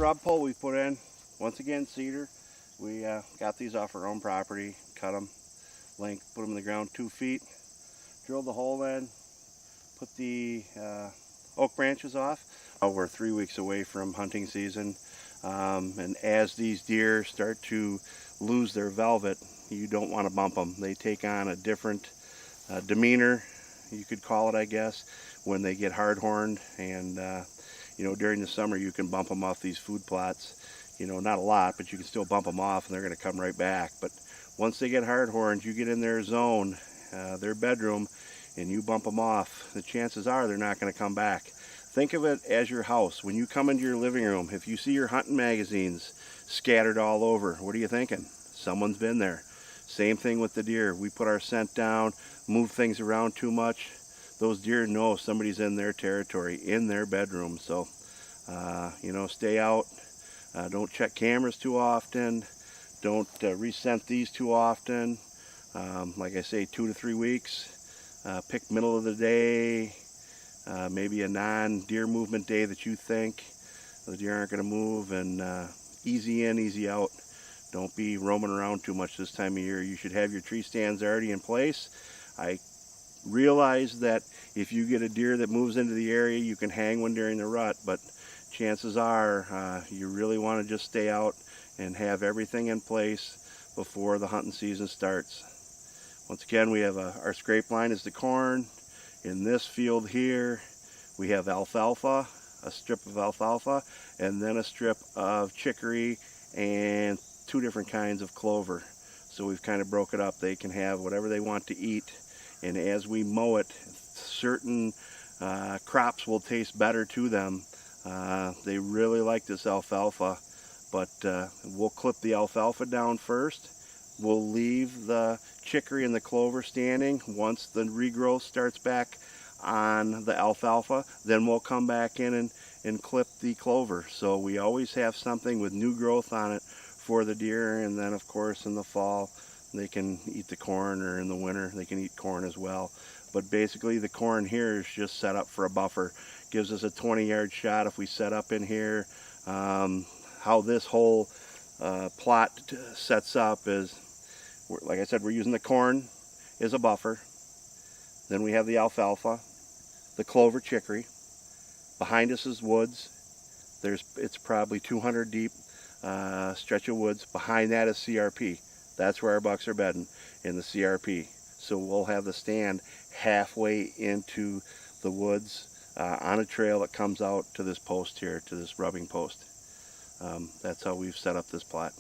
rub pole we put in, once again cedar. We got these off our own property, cut them, length, put them in the ground 2 feet, drilled the hole in, put the oak branches off. We're 3 weeks away from hunting season, and as these deer start to lose their velvet, you don't want to bump them. They take on a different demeanor, you could call it, I guess, when they get hard-horned. And you know, during the summer you can bump them off these food plots. You know, not a lot, but you can still bump them off and they're going to come right back. But once they get hard-horned, you get in their zone, their bedroom, and you bump them off, the chances are they're not going to come back. Think of it as your house. When you come into your living room, if you see your hunting magazines scattered all over, what are you thinking? Someone's been there. Same thing with the deer. We put our scent down, move things around too much, those deer know somebody's in their territory, in their bedroom. So, you know, stay out. Don't check cameras too often. Don't rescent these too often. Like I say, 2 to 3 weeks. Pick middle of the day, maybe a non-deer movement day that you think the deer aren't going to move, and easy in, easy out. Don't be roaming around too much this time of year. You should have your tree stands already in place. I realize that if you get a deer that moves into the area, you can hang one during the rut, but chances are you really want to just stay out and have everything in place before the hunting season starts. Once again, we have our scrape line is the corn. In this field here, we have alfalfa, a strip of alfalfa, and then a strip of chicory and 2 different kinds of clover. So we've kind of broke it up. They can have whatever they want to eat, and as we mow it, certain crops will taste better to them. They really like this alfalfa, but we'll clip the alfalfa down first. We'll leave the chicory and the clover standing. Once the regrowth starts back on the alfalfa, then we'll come back in and clip the clover. So we always have something with new growth on it for the deer. And then of course in the fall they can eat the corn, or in the winter they can eat corn as well. But basically the corn here is just set up for a buffer. Gives us a 20-yard shot if we set up in here. How this whole plot sets up is, like I said, we're using the corn as a buffer. Then we have the alfalfa, the clover, chicory. Behind us is woods. It's probably 200 deep stretch of woods. Behind that is CRP. That's where our bucks are bedding, in the CRP. So we'll have the stand halfway into the woods on a trail that comes out to this post here, to this rubbing post. That's how we've set up this plot.